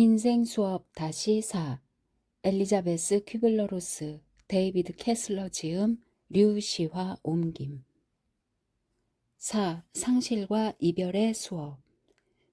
인생 수업 다시 4. 엘리자베스 큐블러 로스, 데이비드 캐슬러 지음, 류시화 옮김. 4. 상실과 이별의 수업.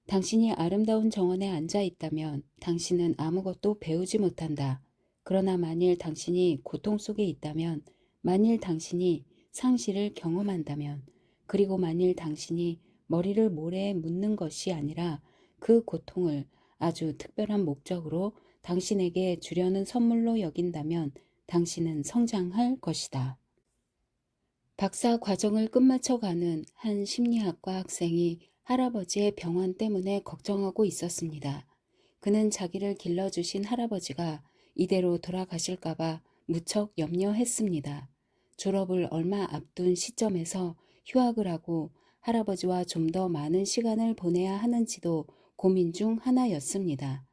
당신이 아름다운 정원에 앉아 있다면 당신은 아무것도 배우지 못한다. 그러나 만일 당신이 고통 속에 있다면, 만일 당신이 상실을 경험한다면, 그리고 만일 당신이 머리를 모래에 묻는 것이 아니라 그 고통을 아주 특별한 목적으로 당신에게 주려는 선물로 여긴다면 당신은 성장할 것이다. 박사 과정을 끝마쳐가는 한 심리학과 학생이 할아버지의 병환 때문에 걱정하고 있었습니다. 그는 자기를 길러주신 할아버지가 이대로 돌아가실까봐 무척 염려했습니다. 졸업을 얼마 앞둔 시점에서 휴학을 하고 할아버지와 좀 더 많은 시간을 보내야 하는지도 고민 중 하나였습니다.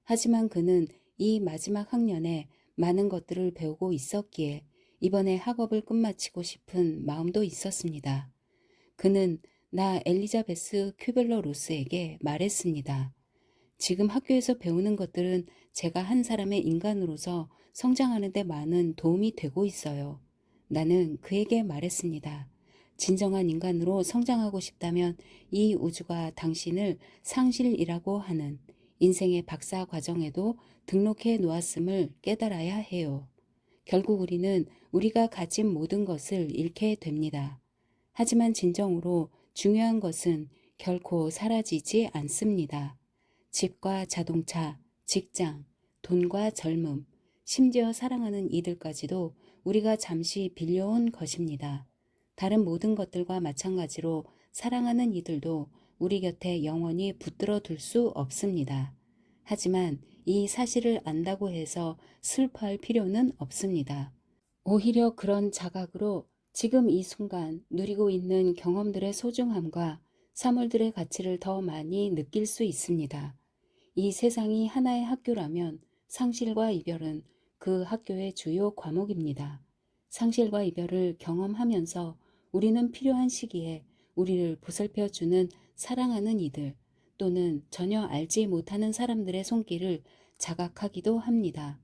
하지만 그는 이 마지막 학년에 많은 것들을 배우고 있었기에 이번에 학업을 끝마치고 싶은 마음도 있었습니다. 그는 나 엘리자베스 큐벨러 로스에게 말했습니다. 지금 학교에서 배우는 것들은 제가 한 사람의 인간으로서 성장하는 데 많은 도움이 되고 있어요. 나는 그에게 말했습니다. 진정한 인간으로 성장하고 싶다면 이 우주가 당신을 상실이라고 하는 인생의 박사 과정에도 등록해 놓았음을 깨달아야 해요. 결국 우리는 우리가 가진 모든 것을 잃게 됩니다. 하지만 진정으로 중요한 것은 결코 사라지지 않습니다. 집과 자동차, 직장, 돈과 젊음, 심지어 사랑하는 이들까지도 우리가 잠시 빌려온 것입니다. 다른 모든 것들과 마찬가지로 사랑하는 이들도 우리 곁에 영원히 붙들어 둘 수 없습니다. 하지만 이 사실을 안다고 해서 슬퍼할 필요는 없습니다. 오히려 그런 자각으로 지금 이 순간 누리고 있는 경험들의 소중함과 사물들의 가치를 더 많이 느낄 수 있습니다. 이 세상이 하나의 학교라면 상실과 이별은 그 학교의 주요 과목입니다. 상실과 이별을 경험하면서 우리는 필요한 시기에 우리를 보살펴주는 사랑하는 이들 또는 전혀 알지 못하는 사람들의 손길을 자각하기도 합니다.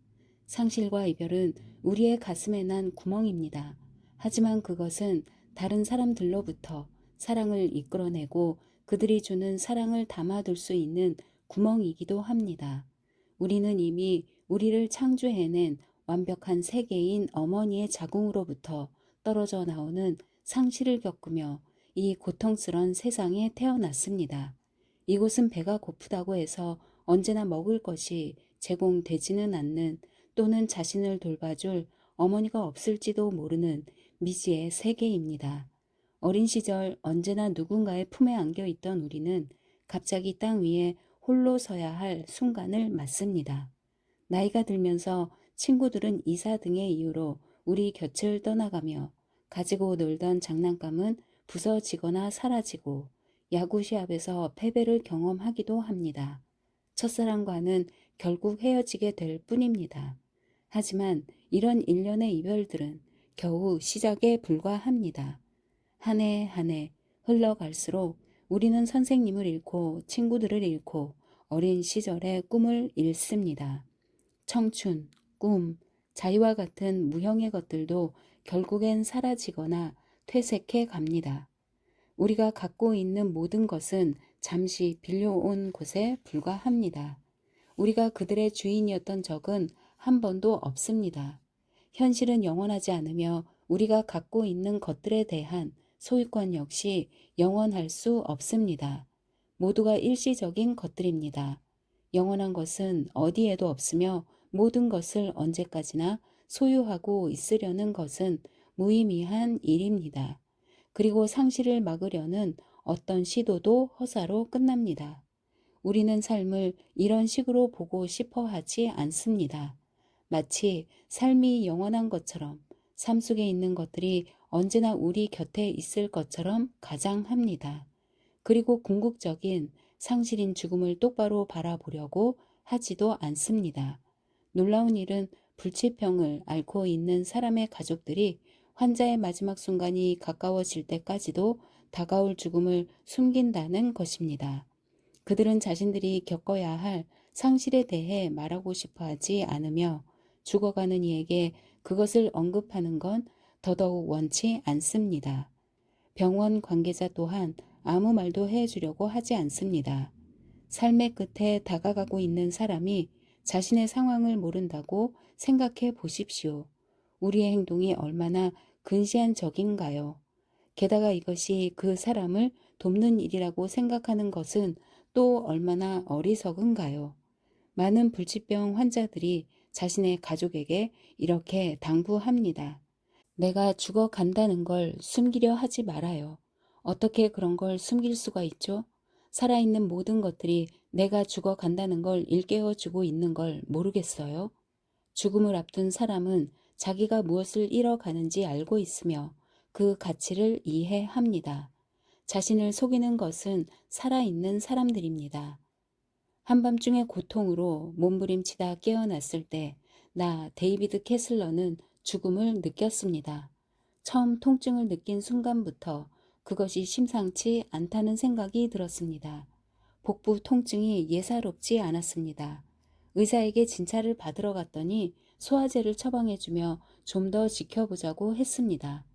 상실과 이별은 우리의 가슴에 난 구멍입니다. 하지만 그것은 다른 사람들로부터 사랑을 이끌어내고 그들이 주는 사랑을 담아둘 수 있는 구멍이기도 합니다. 우리는 이미 우리를 창조해낸 완벽한 세계인 어머니의 자궁으로부터 떨어져 나오는 상실을 겪으며 이 고통스런 세상에 태어났습니다. 이곳은 배가 고프다고 해서 언제나 먹을 것이 제공되지는 않는, 또는 자신을 돌봐줄 어머니가 없을지도 모르는 미지의 세계입니다. 어린 시절 언제나 누군가의 품에 안겨 있던 우리는 갑자기 땅 위에 홀로 서야 할 순간을 맞습니다. 나이가 들면서 친구들은 이사 등의 이유로 우리 곁을 떠나가며 가지고 놀던 장난감은 부서지거나 사라지고 야구 시합에서 패배를 경험하기도 합니다. 첫사랑과는 결국 헤어지게 될 뿐입니다. 하지만 이런 일련의 이별들은 겨우 시작에 불과합니다. 한 해 한 해 흘러갈수록 우리는 선생님을 잃고 친구들을 잃고 어린 시절의 꿈을 잃습니다. 청춘, 꿈, 자유와 같은 무형의 것들도 결국엔 사라지거나 퇴색해 갑니다. 우리가 갖고 있는 모든 것은 잠시 빌려온 곳에 불과합니다. 우리가 그들의 주인이었던 적은 한 번도 없습니다. 현실은 영원하지 않으며 우리가 갖고 있는 것들에 대한 소유권 역시 영원할 수 없습니다. 모두가 일시적인 것들입니다. 영원한 것은 어디에도 없으며 모든 것을 언제까지나 소유하고 있으려는 것은 무의미한 일입니다. 그리고 상실을 막으려는 어떤 시도도 허사로 끝납니다. 우리는 삶을 이런 식으로 보고 싶어 하지 않습니다. 마치 삶이 영원한 것처럼, 삶 속에 있는 것들이 언제나 우리 곁에 있을 것처럼 가장합니다. 그리고 궁극적인 상실인 죽음을 똑바로 바라보려고 하지도 않습니다. 놀라운 일은 불치병을 앓고 있는 사람의 가족들이 환자의 마지막 순간이 가까워질 때까지도 다가올 죽음을 숨긴다는 것입니다. 그들은 자신들이 겪어야 할 상실에 대해 말하고 싶어 하지 않으며 죽어가는 이에게 그것을 언급하는 건 더더욱 원치 않습니다. 병원 관계자 또한 아무 말도 해주려고 하지 않습니다. 삶의 끝에 다가가고 있는 사람이 자신의 상황을 모른다고 생각해 보십시오. 우리의 행동이 얼마나 근시안적인가요? 게다가 이것이 그 사람을 돕는 일이라고 생각하는 것은 또 얼마나 어리석은가요? 많은 불치병 환자들이 자신의 가족에게 이렇게 당부합니다. 내가 죽어간다는 걸 숨기려 하지 말아요. 어떻게 그런 걸 숨길 수가 있죠? 살아있는 모든 것들이 내가 죽어간다는 걸 일깨워주고 있는 걸 모르겠어요? 죽음을 앞둔 사람은 자기가 무엇을 잃어가는지 알고 있으며 그 가치를 이해합니다. 자신을 속이는 것은 살아있는 사람들입니다. 한밤중의 고통으로 몸부림치다 깨어났을 때 나 데이비드 캐슬러는 죽음을 느꼈습니다. 처음 통증을 느낀 순간부터 그것이 심상치 않다는 생각이 들었습니다. 복부 통증이 예사롭지 않았습니다. 의사에게 진찰을 받으러 갔더니 소화제를 처방해주며 좀 더 지켜보자고 했습니다.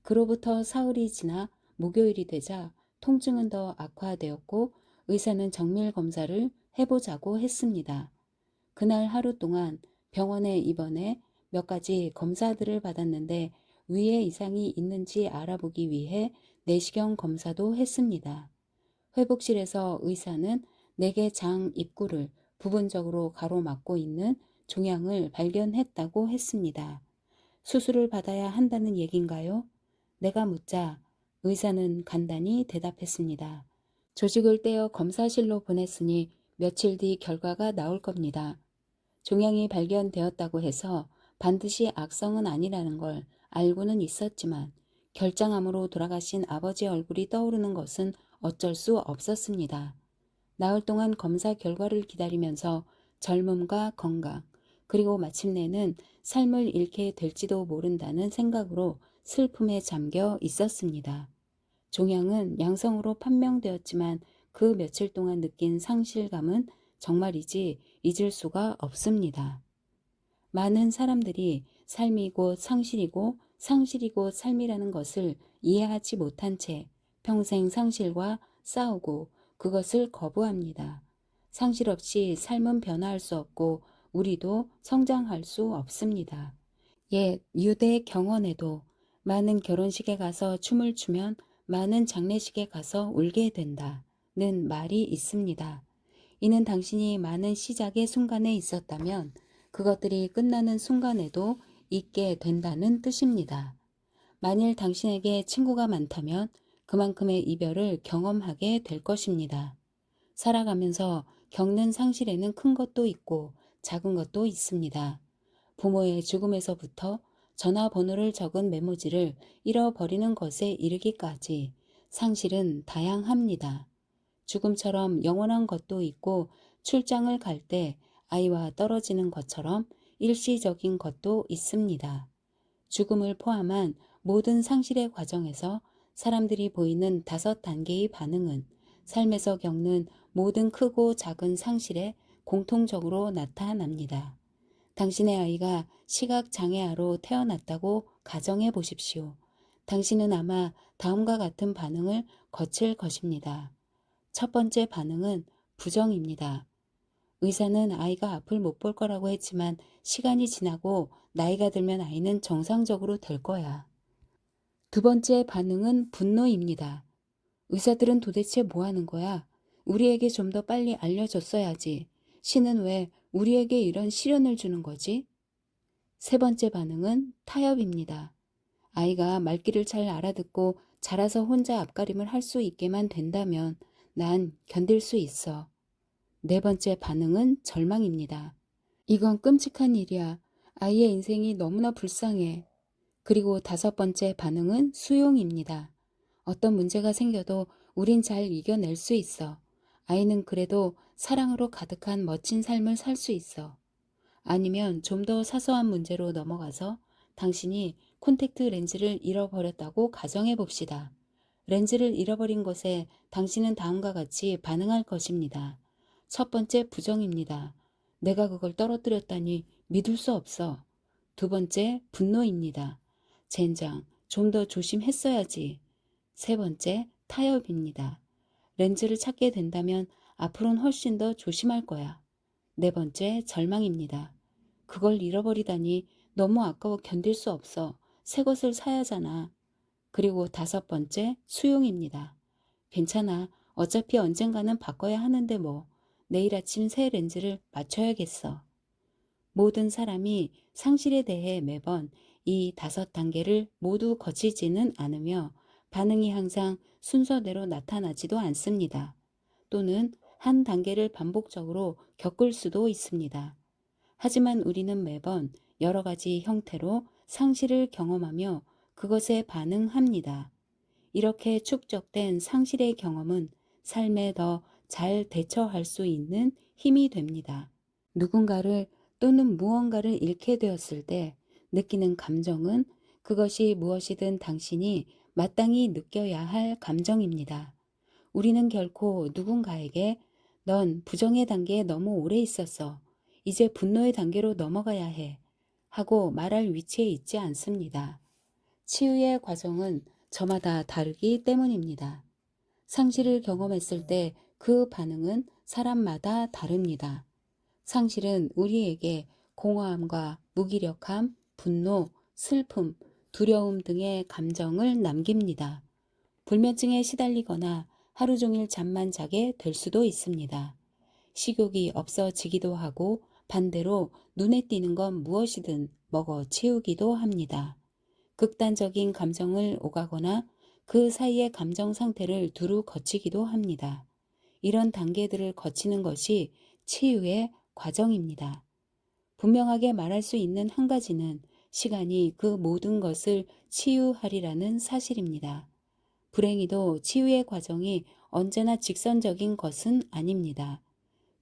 그로부터 사흘이 지나 목요일이 되자 통증은 더 악화되었고 의사는 정밀 검사를 해보자고 했습니다. 그날 하루 동안 병원에 입원해 몇 가지 검사들을 받았는데 위에 이상이 있는지 알아보기 위해 내시경 검사도 했습니다. 회복실에서 의사는 내게 장 입구를 부분적으로 가로막고 있는 종양을 발견했다고 했습니다. 수술을 받아야 한다는 얘긴가요? 내가 묻자 의사는 간단히 대답했습니다. 조직을 떼어 검사실로 보냈으니 며칠 뒤 결과가 나올 겁니다. 종양이 발견되었다고 해서 반드시 악성은 아니라는 걸 알고는 있었지만 결장암으로 돌아가신 아버지의 얼굴이 떠오르는 것은 어쩔 수 없었습니다. 나흘 동안 검사 결과를 기다리면서 젊음과 건강, 그리고 마침내는 삶을 잃게 될지도 모른다는 생각으로 슬픔에 잠겨 있었습니다. 종양은 양성으로 판명되었지만 그 며칠 동안 느낀 상실감은 정말이지 잊을 수가 없습니다. 많은 사람들이 삶이 곧 상실이고 상실이 곧 삶이라는 것을 이해하지 못한 채 평생 상실과 싸우고 그것을 거부합니다. 상실 없이 삶은 변화할 수 없고 우리도 성장할 수 없습니다. 옛 유대 경원에도 많은 결혼식에 가서 춤을 추면 많은 장례식에 가서 울게 된다는 말이 있습니다. 이는 당신이 많은 시작의 순간에 있었다면 그것들이 끝나는 순간에도 있게 된다는 뜻입니다. 만일 당신에게 친구가 많다면 그만큼의 이별을 경험하게 될 것입니다. 살아가면서 겪는 상실에는 큰 것도 있고 작은 것도 있습니다. 부모의 죽음에서부터 전화번호를 적은 메모지를 잃어버리는 것에 이르기까지 상실은 다양합니다. 죽음처럼 영원한 것도 있고 출장을 갈 때 아이와 떨어지는 것처럼 일시적인 것도 있습니다. 죽음을 포함한 모든 상실의 과정에서 사람들이 보이는 5단계의 반응은 삶에서 겪는 모든 크고 작은 상실에 공통적으로 나타납니다. 당신의 아이가 시각장애아로 태어났다고 가정해 보십시오. 당신은 아마 다음과 같은 반응을 거칠 것입니다. 첫 번째 반응은 부정입니다. 의사는 아이가 앞을 못 볼 거라고 했지만 시간이 지나고 나이가 들면 아이는 정상적으로 될 거야. 두 번째 반응은 분노입니다. 의사들은 도대체 뭐 하는 거야? 우리에게 좀 더 빨리 알려줬어야지. 신은 왜 우리에게 이런 시련을 주는 거지? 세 번째 반응은 타협입니다. 아이가 말귀를 잘 알아듣고 자라서 혼자 앞가림을 할 수 있게만 된다면 난 견딜 수 있어. 네 번째 반응은 절망입니다. 이건 끔찍한 일이야. 아이의 인생이 너무나 불쌍해. 그리고 다섯 번째 반응은 수용입니다. 어떤 문제가 생겨도 우린 잘 이겨낼 수 있어. 아이는 그래도 사랑으로 가득한 멋진 삶을 살 수 있어. 아니면 좀 더 사소한 문제로 넘어가서 당신이 콘택트 렌즈를 잃어버렸다고 가정해 봅시다. 렌즈를 잃어버린 것에 당신은 다음과 같이 반응할 것입니다. 첫 번째 부정입니다. 내가 그걸 떨어뜨렸다니 믿을 수 없어. 두 번째, 분노입니다. 젠장, 좀 더 조심했어야지. 세 번째, 타협입니다. 렌즈를 찾게 된다면 앞으로는 훨씬 더 조심할 거야. 네 번째, 절망입니다. 그걸 잃어버리다니 너무 아까워 견딜 수 없어. 새 것을 사야 하잖아. 그리고 다섯 번째, 수용입니다. 괜찮아. 어차피 언젠가는 바꿔야 하는데 뭐. 내일 아침 새 렌즈를 맞춰야겠어. 모든 사람이 상실에 대해 매번 이 다섯 단계를 모두 거치지는 않으며 반응이 항상 순서대로 나타나지도 않습니다. 또는 한 단계를 반복적으로 겪을 수도 있습니다. 하지만 우리는 매번 여러 가지 형태로 상실을 경험하며 그것에 반응합니다. 이렇게 축적된 상실의 경험은 삶에 더 잘 대처할 수 있는 힘이 됩니다. 누군가를 또는 무언가를 잃게 되었을 때 느끼는 감정은 그것이 무엇이든 당신이 마땅히 느껴야 할 감정입니다. 우리는 결코 누군가에게 넌 부정의 단계에 너무 오래 있었어. 이제 분노의 단계로 넘어가야 해. 하고 말할 위치에 있지 않습니다. 치유의 과정은 저마다 다르기 때문입니다. 상실을 경험했을 때 그 반응은 사람마다 다릅니다. 상실은 우리에게 공허함과 무기력함, 분노, 슬픔, 두려움 등의 감정을 남깁니다. 불면증에 시달리거나 하루 종일 잠만 자게 될 수도 있습니다. 식욕이 없어지기도 하고 반대로 눈에 띄는 건 무엇이든 먹어 치우기도 합니다. 극단적인 감정을 오가거나 그 사이의 감정 상태를 두루 거치기도 합니다. 이런 단계들을 거치는 것이 치유의 과정입니다. 분명하게 말할 수 있는 한 가지는 시간이 그 모든 것을 치유하리라는 사실입니다. 불행히도 치유의 과정이 언제나 직선적인 것은 아닙니다.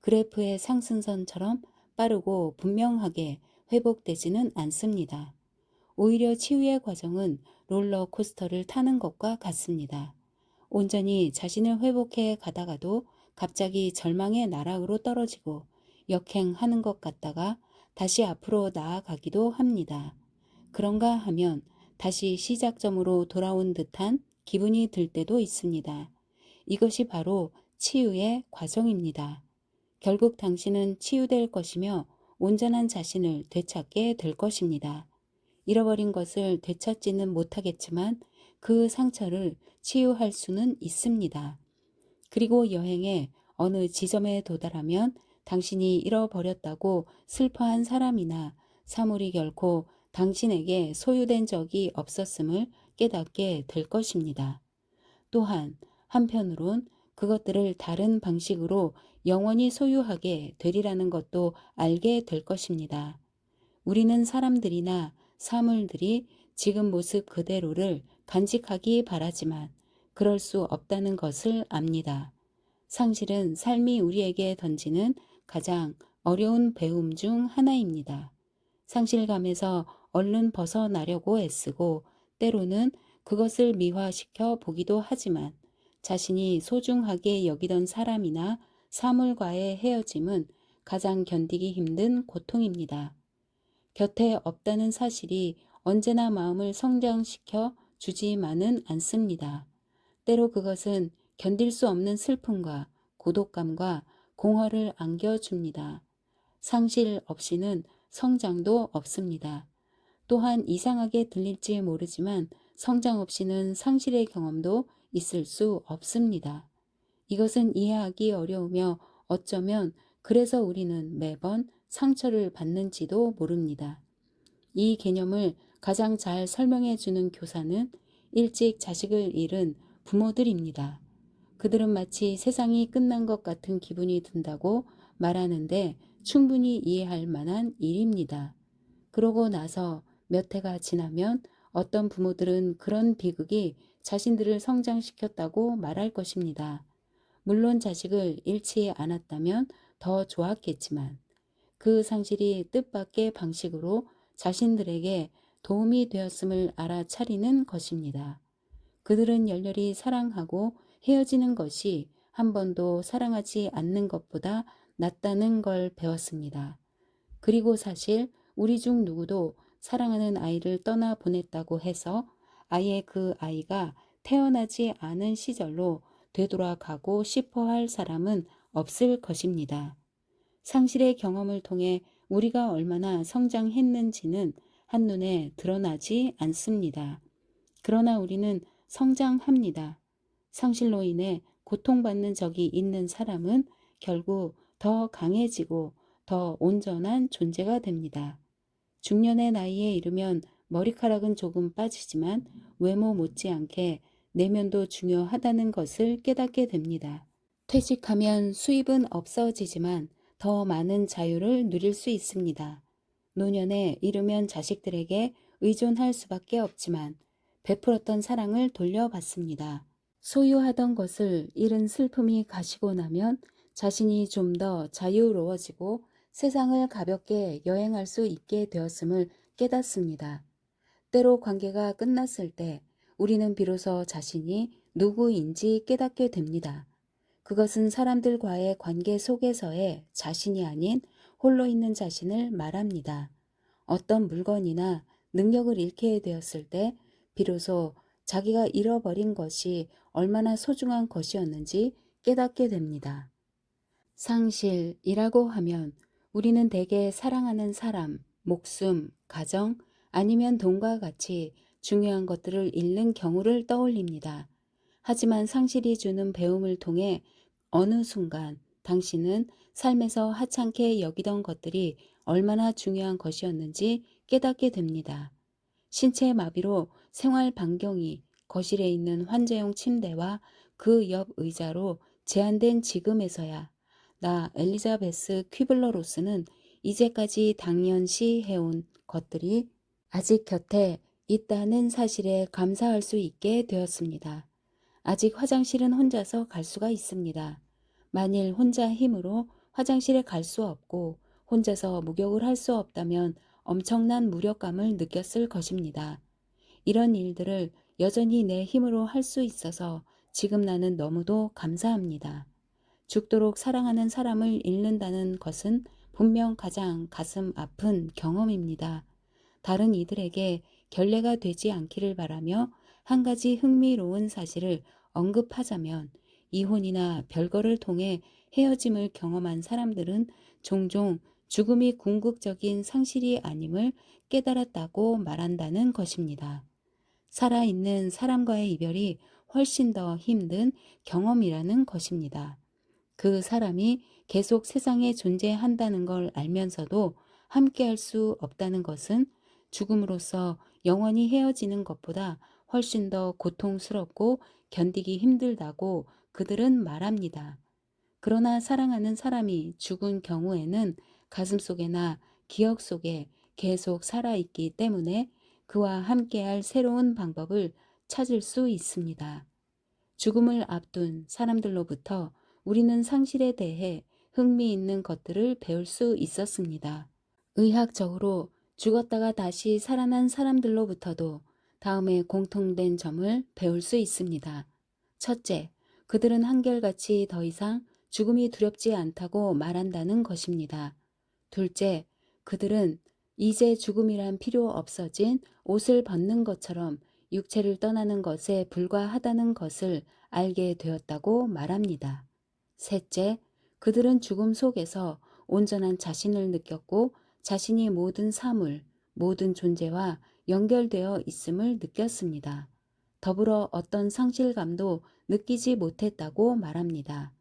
그래프의 상승선처럼 빠르고 분명하게 회복되지는 않습니다. 오히려 치유의 과정은 롤러코스터를 타는 것과 같습니다. 온전히 자신을 회복해 가다가도 갑자기 절망의 나락으로 떨어지고 역행하는 것 같다가 다시 앞으로 나아가기도 합니다. 그런가 하면 다시 시작점으로 돌아온 듯한 기분이 들 때도 있습니다. 이것이 바로 치유의 과정입니다. 결국 당신은 치유될 것이며 온전한 자신을 되찾게 될 것입니다. 잃어버린 것을 되찾지는 못하겠지만 그 상처를 치유할 수는 있습니다. 그리고 여행의 어느 지점에 도달하면 당신이 잃어버렸다고 슬퍼한 사람이나 사물이 결코 당신에게 소유된 적이 없었음을 깨닫게 될 것입니다. 또한 한편으론 그것들을 다른 방식으로 영원히 소유하게 되리라는 것도 알게 될 것입니다. 우리는 사람들이나 사물들이 지금 모습 그대로를 간직하기 바라지만 그럴 수 없다는 것을 압니다. 상실은 삶이 우리에게 던지는 가장 어려운 배움 중 하나입니다. 상실감에서 얼른 벗어나려고 애쓰고 때로는 그것을 미화시켜 보기도 하지만 자신이 소중하게 여기던 사람이나 사물과의 헤어짐은 가장 견디기 힘든 고통입니다. 곁에 없다는 사실이 언제나 마음을 성장시켜 주지만은 않습니다. 때로 그것은 견딜 수 없는 슬픔과 고독감과 공허를 안겨줍니다. 상실 없이는 성장도 없습니다. 또한 이상하게 들릴지 모르지만 성장 없이는 상실의 경험도 있을 수 없습니다. 이것은 이해하기 어려우며 어쩌면 그래서 우리는 매번 상처를 받는지도 모릅니다. 이 개념을 가장 잘 설명해 주는 교사는 일찍 자식을 잃은 부모들입니다. 그들은 마치 세상이 끝난 것 같은 기분이 든다고 말하는데 충분히 이해할 만한 일입니다. 그러고 나서 몇 해가 지나면 어떤 부모들은 그런 비극이 자신들을 성장시켰다고 말할 것입니다. 물론 자식을 잃지 않았다면 더 좋았겠지만 그 상실이 뜻밖의 방식으로 자신들에게 도움이 되었음을 알아차리는 것입니다. 그들은 열렬히 사랑하고 헤어지는 것이 한 번도 사랑하지 않는 것보다 낫다는 걸 배웠습니다. 그리고 사실 우리 중 누구도 사랑하는 아이를 떠나 보냈다고 해서 아예 그 아이가 태어나지 않은 시절로 되돌아가고 싶어 할 사람은 없을 것입니다. 상실의 경험을 통해 우리가 얼마나 성장했는지는 한눈에 드러나지 않습니다. 그러나 우리는 성장합니다. 상실로 인해 고통받는 적이 있는 사람은 결국 더 강해지고 더 온전한 존재가 됩니다. 중년의 나이에 이르면 머리카락은 조금 빠지지만 외모 못지않게 내면도 중요하다는 것을 깨닫게 됩니다. 퇴직하면 수입은 없어지지만 더 많은 자유를 누릴 수 있습니다. 노년에 이르면 자식들에게 의존할 수밖에 없지만 베풀었던 사랑을 돌려받습니다. 소유하던 것을 잃은 슬픔이 가시고 나면 자신이 좀 더 자유로워지고 세상을 가볍게 여행할 수 있게 되었음을 깨닫습니다. 때로 관계가 끝났을 때 우리는 비로소 자신이 누구인지 깨닫게 됩니다. 그것은 사람들과의 관계 속에서의 자신이 아닌 홀로 있는 자신을 말합니다. 어떤 물건이나 능력을 잃게 되었을 때 비로소 자기가 잃어버린 것이 얼마나 소중한 것이었는지 깨닫게 됩니다. 상실이라고 하면 우리는 대개 사랑하는 사람, 목숨, 가정, 아니면 돈과 같이 중요한 것들을 잃는 경우를 떠올립니다. 하지만 상실이 주는 배움을 통해 어느 순간 당신은 삶에서 하찮게 여기던 것들이 얼마나 중요한 것이었는지 깨닫게 됩니다. 신체 마비로 생활 반경이 거실에 있는 환자용 침대와 그 옆 의자로 제한된 지금에서야 나 엘리자베스 퀴블러 로스는 이제까지 당연시 해온 것들이 아직 곁에 있다는 사실에 감사할 수 있게 되었습니다. 아직 화장실은 혼자서 갈 수가 있습니다. 만일 혼자 힘으로 화장실에 갈 수 없고 혼자서 목욕을 할 수 없다면 엄청난 무력감을 느꼈을 것입니다. 이런 일들을 여전히 내 힘으로 할 수 있어서 지금 나는 너무도 감사합니다. 죽도록 사랑하는 사람을 잃는다는 것은 분명 가장 가슴 아픈 경험입니다. 다른 이들에게 결례가 되지 않기를 바라며 한 가지 흥미로운 사실을 언급하자면 이혼이나 별거를 통해 헤어짐을 경험한 사람들은 종종 죽음이 궁극적인 상실이 아님을 깨달았다고 말한다는 것입니다. 살아있는 사람과의 이별이 훨씬 더 힘든 경험이라는 것입니다. 그 사람이 계속 세상에 존재한다는 걸 알면서도 함께할 수 없다는 것은 죽음으로써 영원히 헤어지는 것보다 훨씬 더 고통스럽고 견디기 힘들다고 그들은 말합니다. 그러나 사랑하는 사람이 죽은 경우에는 가슴속에나 기억 속에 계속 살아있기 때문에 그와 함께할 새로운 방법을 찾을 수 있습니다. 죽음을 앞둔 사람들로부터 우리는 상실에 대해 흥미있는 것들을 배울 수 있었습니다. 의학적으로 죽었다가 다시 살아난 사람들로부터도 다음에 공통된 점을 배울 수 있습니다. 첫째, 그들은 한결같이 더 이상 죽음이 두렵지 않다고 말한다는 것입니다. 둘째, 그들은 이제 죽음이란 필요 없어진 옷을 벗는 것처럼 육체를 떠나는 것에 불과하다는 것을 알게 되었다고 말합니다. 셋째, 그들은 죽음 속에서 온전한 자신을 느꼈고 자신이 모든 사물, 모든 존재와 연결되어 있음을 느꼈습니다. 더불어 어떤 상실감도 느끼지 못했다고 말합니다.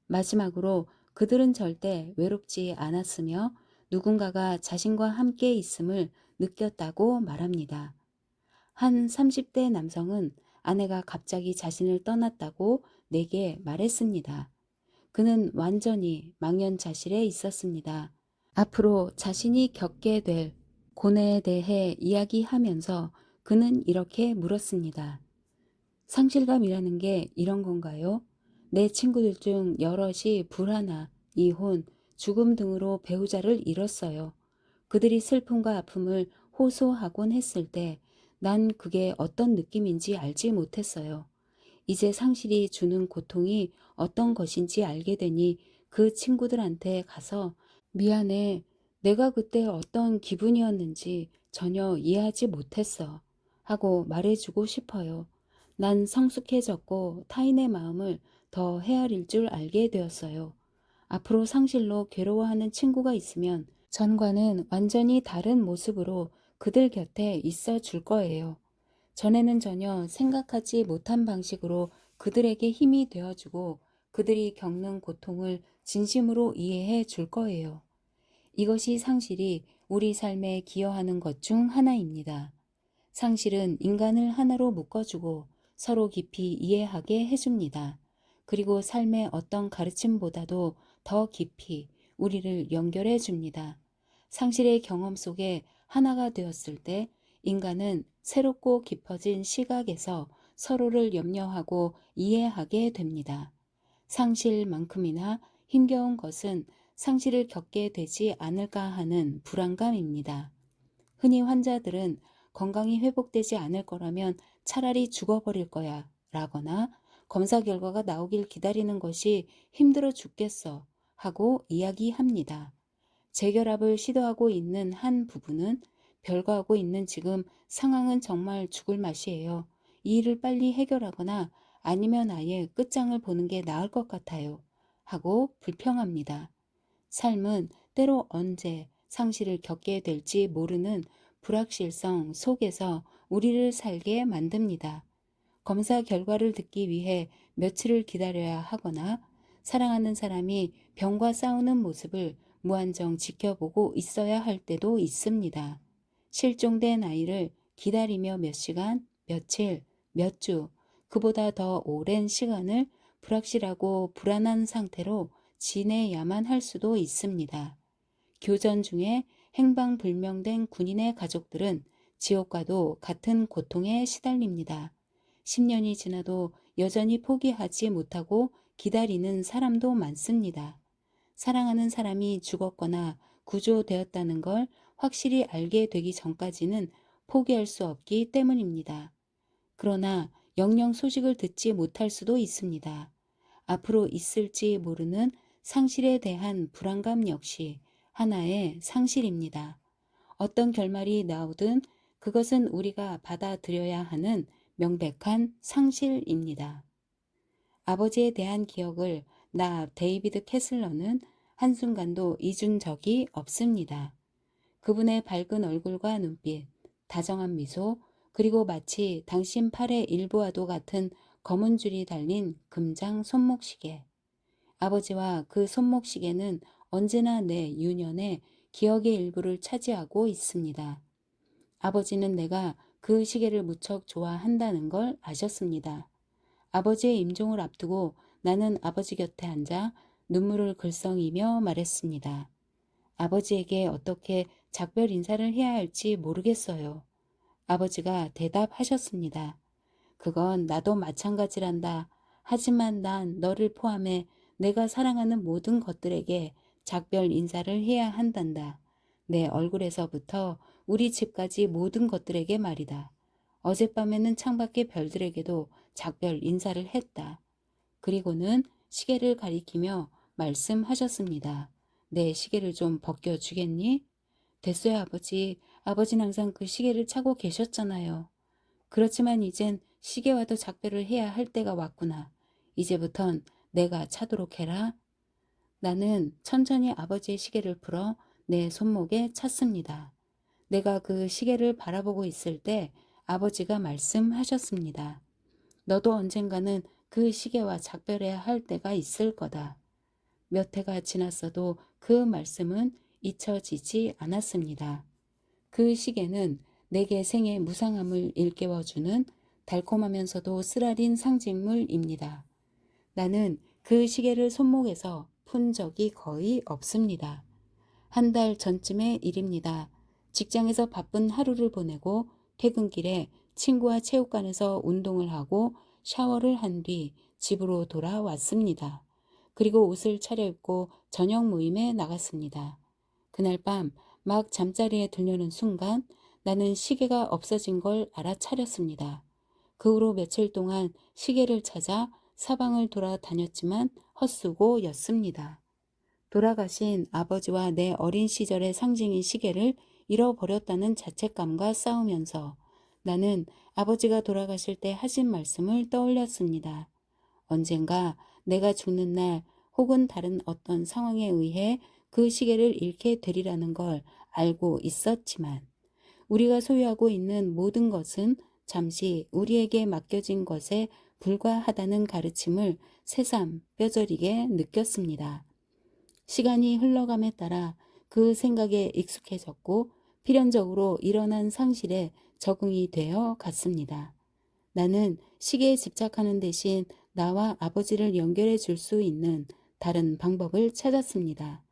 마지막으로 그들은 절대 외롭지 않았으며 누군가가 자신과 함께 있음을 느꼈다고 말합니다. 한 30대 남성은 아내가 갑자기 자신을 떠났다고 내게 말했습니다. 그는 완전히 망연자실해 있었습니다. 앞으로 자신이 겪게 될 고뇌에 대해 이야기하면서 그는 이렇게 물었습니다. 상실감이라는 게 이런 건가요? 내 친구들 중 여럿이 불화나 이혼, 죽음 등으로 배우자를 잃었어요. 그들이 슬픔과 아픔을 호소하곤 했을 때 난 그게 어떤 느낌인지 알지 못했어요. 이제 상실이 주는 고통이 어떤 것인지 알게 되니 그 친구들한테 가서 미안해. 내가 그때 어떤 기분이었는지 전혀 이해하지 못했어. 하고 말해주고 싶어요. 난 성숙해졌고 타인의 마음을 더 헤아릴 줄 알게 되었어요. 앞으로 상실로 괴로워하는 친구가 있으면 전과는 완전히 다른 모습으로 그들 곁에 있어 줄 거예요. 전에는 전혀 생각하지 못한 방식으로 그들에게 힘이 되어주고 그들이 겪는 고통을 진심으로 이해해 줄 거예요. 이것이 상실이 우리 삶에 기여하는 것 중 하나입니다. 상실은 인간을 하나로 묶어주고 서로 깊이 이해하게 해줍니다. 그리고 삶의 어떤 가르침보다도 더 깊이 우리를 연결해 줍니다. 상실의 경험 속에 하나가 되었을 때 인간은 새롭고 깊어진 시각에서 서로를 염려하고 이해하게 됩니다. 상실만큼이나 힘겨운 것은 상실을 겪게 되지 않을까 하는 불안감입니다. 흔히 환자들은 건강이 회복되지 않을 거라면 차라리 죽어버릴 거야 라거나 검사 결과가 나오길 기다리는 것이 힘들어 죽겠어 하고 이야기합니다. 재결합을 시도하고 있는 한 부부는 별거하고 있는 지금 상황은 정말 죽을 맛이에요. 이 일을 빨리 해결하거나 아니면 아예 끝장을 보는 게 나을 것 같아요. 하고 불평합니다. 삶은 때로 언제 상실을 겪게 될지 모르는 불확실성 속에서 우리를 살게 만듭니다. 검사 결과를 듣기 위해 며칠을 기다려야 하거나 사랑하는 사람이 병과 싸우는 모습을 무한정 지켜보고 있어야 할 때도 있습니다. 실종된 아이를 기다리며 몇 시간, 며칠, 몇 주, 그보다 더 오랜 시간을 불확실하고 불안한 상태로 지내야만 할 수도 있습니다. 교전 중에 행방불명된 군인의 가족들은 지옥과도 같은 고통에 시달립니다. 10년이 지나도 여전히 포기하지 못하고 기다리는 사람도 많습니다. 사랑하는 사람이 죽었거나 구조되었다는 걸 확실히 알게 되기 전까지는 포기할 수 없기 때문입니다. 그러나 영영 소식을 듣지 못할 수도 있습니다. 앞으로 있을지 모르는 상실에 대한 불안감 역시 하나의 상실입니다. 어떤 결말이 나오든 그것은 우리가 받아들여야 하는 명백한 상실입니다. 아버지에 대한 기억을 데이비드 캐슬러는 한순간도 잊은 적이 없습니다. 그분의 밝은 얼굴과 눈빛, 다정한 미소, 그리고 마치 당신 팔의 일부와도 같은 검은 줄이 달린 금장 손목시계. 아버지와 그 손목시계는 언제나 내 유년의 기억의 일부를 차지하고 있습니다. 아버지는 내가 그 시계를 무척 좋아한다는 걸 아셨습니다. 아버지의 임종을 앞두고 나는 아버지 곁에 앉아 눈물을 글썽이며 말했습니다. 아버지에게 어떻게 작별 인사를 해야 할지 모르겠어요. 아버지가 대답하셨습니다. 그건 나도 마찬가지란다. 하지만 난 너를 포함해 내가 사랑하는 모든 것들에게 작별 인사를 해야 한단다. 내 얼굴에서부터 우리 집까지 모든 것들에게 말이다. 어젯밤에는 창밖의 별들에게도 작별 인사를 했다. 그리고는 시계를 가리키며 말씀하셨습니다. 내 시계를 좀 벗겨주겠니? 됐어요, 아버지. 아버지는 항상 그 시계를 차고 계셨잖아요. 그렇지만 이젠 시계와도 작별을 해야 할 때가 왔구나. 이제부턴 내가 차도록 해라. 나는 천천히 아버지의 시계를 풀어 내 손목에 찼습니다. 내가 그 시계를 바라보고 있을 때 아버지가 말씀하셨습니다. 너도 언젠가는 그 시계와 작별해야 할 때가 있을 거다. 몇 해가 지났어도 그 말씀은 잊혀지지 않았습니다. 그 시계는 내게 생의 무상함을 일깨워주는 달콤하면서도 쓰라린 상징물입니다. 나는 그 시계를 손목에서 푼 적이 거의 없습니다. 한 달 전쯤의 일입니다. 직장에서 바쁜 하루를 보내고 퇴근길에 친구와 체육관에서 운동을 하고 샤워를 한 뒤 집으로 돌아왔습니다. 그리고 옷을 차려입고 저녁 모임에 나갔습니다. 그날 밤 막 잠자리에 들려는 순간 나는 시계가 없어진 걸 알아차렸습니다. 그 후로 며칠 동안 시계를 찾아 사방을 돌아다녔지만 헛수고였습니다. 돌아가신 아버지와 내 어린 시절의 상징인 시계를 잃어버렸다는 자책감과 싸우면서 나는 아버지가 돌아가실 때 하신 말씀을 떠올렸습니다. 언젠가 내가 죽는 날 혹은 다른 어떤 상황에 의해 그 시계를 잃게 되리라는 걸 알고 있었지만 우리가 소유하고 있는 모든 것은 잠시 우리에게 맡겨진 것에 불과하다는 가르침을 새삼 뼈저리게 느꼈습니다. 시간이 흘러감에 따라 그 생각에 익숙해졌고 필연적으로 일어난 상실에 적응이 되어 갔습니다. 나는 시계에 집착하는 대신 나와 아버지를 연결해 줄 수 있는 다른 방법을 찾았습니다.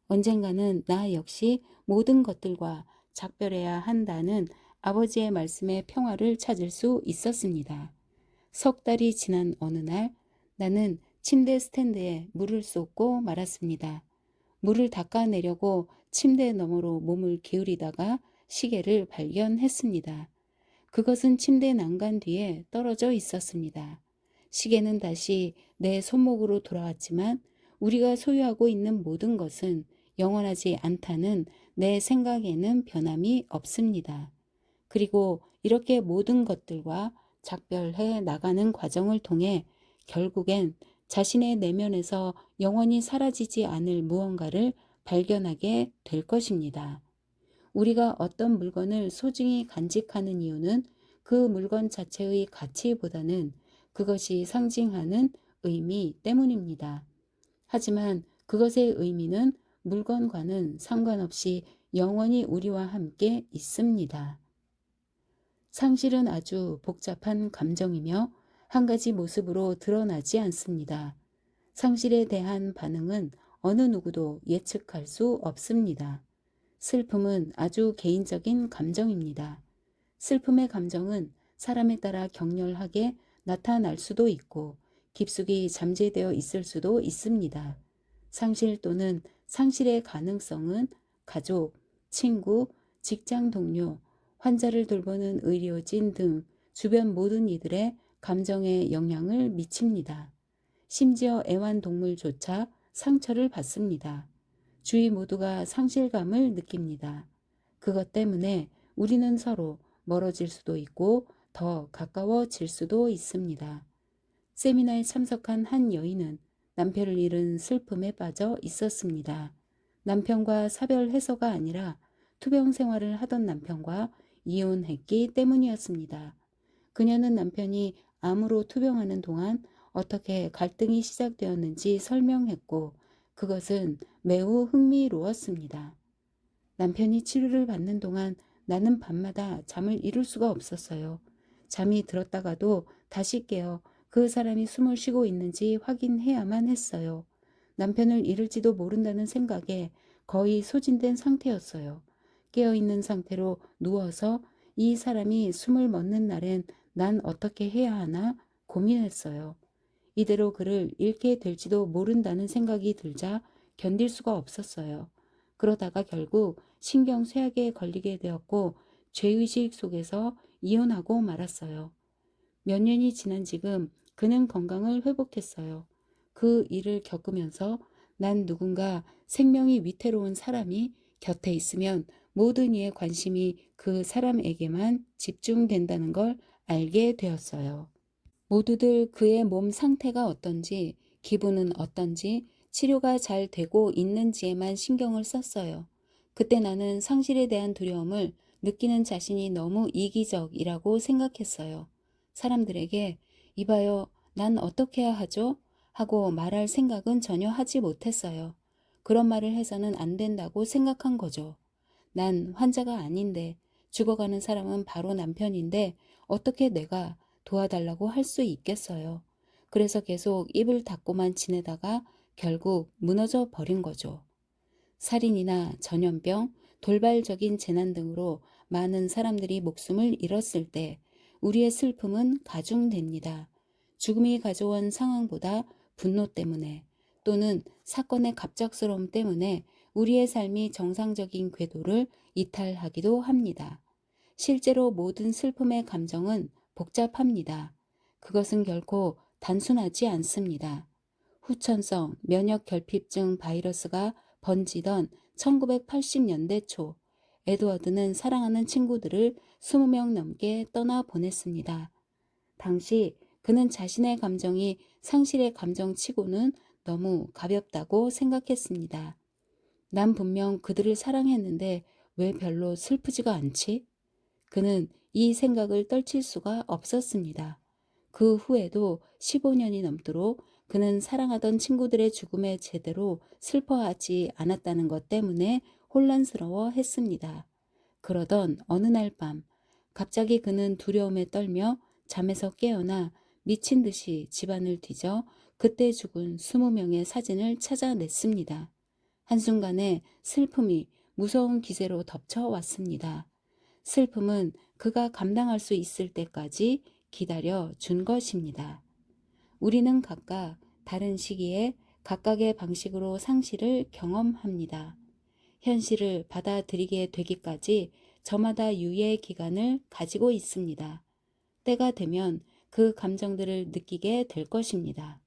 언젠가는 나 역시 모든 것들과 작별해야 한다는 아버지의 말씀에 평화를 찾을 수 있었습니다. 석 달이 지난 어느 날 나는 침대 스탠드에 물을 쏟고 말았습니다. 물을 닦아내려고 침대 너머로 몸을 기울이다가 시계를 발견했습니다. 그것은 침대 난간 뒤에 떨어져 있었습니다. 시계는 다시 내 손목으로 돌아왔지만 우리가 소유하고 있는 모든 것은 영원하지 않다는 내 생각에는 변함이 없습니다. 그리고 이렇게 모든 것들과 작별해 나가는 과정을 통해 결국엔 자신의 내면에서 영원히 사라지지 않을 무언가를 발견하게 될 것입니다. 우리가 어떤 물건을 소중히 간직하는 이유는 그 물건 자체의 가치보다는 그것이 상징하는 의미 때문입니다. 하지만 그것의 의미는 물건과는 상관없이 영원히 우리와 함께 있습니다. 상실은 아주 복잡한 감정이며 한 가지 모습으로 드러나지 않습니다. 상실에 대한 반응은 어느 누구도 예측할 수 없습니다. 슬픔은 아주 개인적인 감정입니다. 슬픔의 감정은 사람에 따라 격렬하게 나타날 수도 있고 깊숙이 잠재되어 있을 수도 있습니다. 상실 또는 상실의 가능성은 가족, 친구, 직장 동료, 환자를 돌보는 의료진 등 주변 모든 이들의 감정에 영향을 미칩니다. 심지어 애완동물조차 상처를 받습니다. 주위 모두가 상실감을 느낍니다. 그것 때문에 우리는 서로 멀어질 수도 있고 더 가까워질 수도 있습니다. 세미나에 참석한 한 여인은 남편을 잃은 슬픔에 빠져 있었습니다. 남편과 사별해서가 아니라 투병 생활을 하던 남편과 이혼했기 때문이었습니다. 그녀는 남편이 암으로 투병하는 동안 어떻게 갈등이 시작되었는지 설명했고 그것은 매우 흥미로웠습니다. 남편이 치료를 받는 동안 나는 밤마다 잠을 이룰 수가 없었어요. 잠이 들었다가도 다시 깨어 그 사람이 숨을 쉬고 있는지 확인해야만 했어요. 남편을 잃을지도 모른다는 생각에 거의 소진된 상태였어요. 깨어있는 상태로 누워서 이 사람이 숨을 멎는 날엔 난 어떻게 해야 하나 고민했어요. 이대로 그를 잃게 될지도 모른다는 생각이 들자 견딜 수가 없었어요. 그러다가 결국 신경쇠약에 걸리게 되었고 죄의식 속에서 이혼하고 말았어요. 몇 년이 지난 지금 그는 건강을 회복했어요. 그 일을 겪으면서 난 누군가 생명이 위태로운 사람이 곁에 있으면 모든 이의 관심이 그 사람에게만 집중된다는 걸 알게 되었어요. 모두들 그의 몸 상태가 어떤지, 기분은 어떤지, 치료가 잘 되고 있는지에만 신경을 썼어요. 그때 나는 상실에 대한 두려움을 느끼는 자신이 너무 이기적이라고 생각했어요. 사람들에게 이봐요, 난 어떻게 해야 하죠? 하고 말할 생각은 전혀 하지 못했어요. 그런 말을 해서는 안 된다고 생각한 거죠. 난 환자가 아닌데 죽어가는 사람은 바로 남편인데 어떻게 내가 도와달라고 할 수 있겠어요. 그래서 계속 입을 닫고만 지내다가 결국 무너져 버린 거죠. 살인이나 전염병, 돌발적인 재난 등으로 많은 사람들이 목숨을 잃었을 때 우리의 슬픔은 가중됩니다. 죽음이 가져온 상황보다 분노 때문에 또는 사건의 갑작스러움 때문에 우리의 삶이 정상적인 궤도를 이탈하기도 합니다. 실제로 모든 슬픔의 감정은 복잡합니다. 그것은 결코 단순하지 않습니다. 후천성 면역결핍증 바이러스가 번지던 1980년대 초, 에드워드는 사랑하는 친구들을 20명 넘게 떠나 보냈습니다. 당시 그는 자신의 감정이 상실의 감정치고는 너무 가볍다고 생각했습니다. 난 분명 그들을 사랑했는데 왜 별로 슬프지가 않지? 그는 이 생각을 떨칠 수가 없었습니다. 그 후에도 15년이 넘도록 그는 사랑하던 친구들의 죽음에 제대로 슬퍼하지 않았다는 것 때문에 혼란스러워 했습니다. 그러던 어느 날 밤, 갑자기 그는 두려움에 떨며 잠에서 깨어나 미친 듯이 집안을 뒤져 그때 죽은 20명의 사진을 찾아냈습니다. 한순간에 슬픔이 무서운 기세로 덮쳐왔습니다. 슬픔은 그가 감당할 수 있을 때까지 기다려 준 것입니다. 우리는 각각 다른 시기에 각각의 방식으로 상실을 경험합니다. 현실을 받아들이게 되기까지 저마다 유예 기간을 가지고 있습니다. 때가 되면 그 감정들을 느끼게 될 것입니다.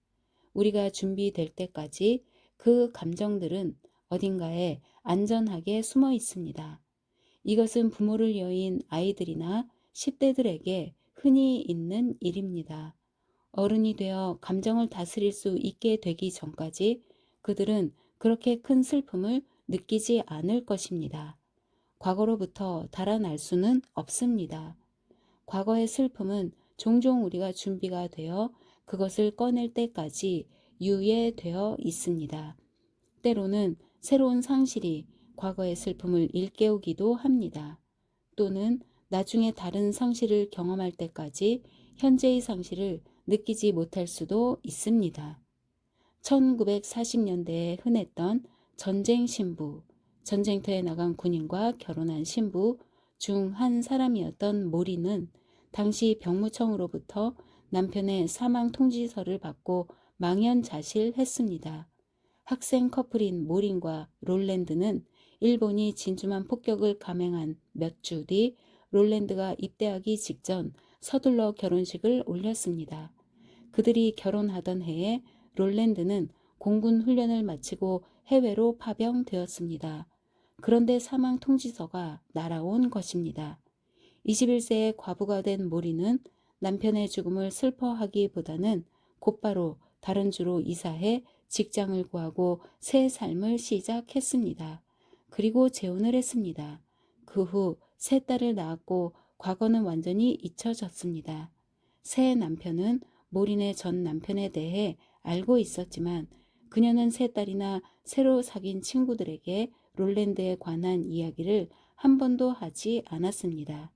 우리가 준비될 때까지 그 감정들은 어딘가에 안전하게 숨어 있습니다. 이것은 부모를 여인 아이들이나 10대들에게 흔히 있는 일입니다. 어른이 되어 감정을 다스릴 수 있게 되기 전까지 그들은 그렇게 큰 슬픔을 느끼지 않을 것입니다. 과거로부터 달아날 수는 없습니다. 과거의 슬픔은 종종 우리가 준비가 되어 그것을 꺼낼 때까지 유예되어 있습니다. 때로는 새로운 상실이 과거의 슬픔을 일깨우기도 합니다. 또는 나중에 다른 상실을 경험할 때까지 현재의 상실을 느끼지 못할 수도 있습니다. 1940년대에 흔했던 전쟁 신부, 전쟁터에 나간 군인과 결혼한 신부 중 한 사람이었던 모리는 당시 병무청으로부터 남편의 사망 통지서를 받고 망연자실했습니다. 학생 커플인 모린과 롤랜드는 일본이 진주만 폭격을 감행한 몇 주 뒤 롤랜드가 입대하기 직전 서둘러 결혼식을 올렸습니다. 그들이 결혼하던 해에 롤랜드는 공군 훈련을 마치고 해외로 파병되었습니다. 그런데 사망 통지서가 날아온 것입니다. 21세의 과부가 된 모리는 남편의 죽음을 슬퍼하기보다는 곧바로 다른 주로 이사해 직장을 구하고 새 삶을 시작했습니다. 그리고 재혼을 했습니다. 그 후 세 딸을 낳았고 과거는 완전히 잊혀졌습니다. 새 남편은 모린의 전 남편에 대해 알고 있었지만 그녀는 세 딸이나 새로 사귄 친구들에게 롤랜드에 관한 이야기를 한 번도 하지 않았습니다.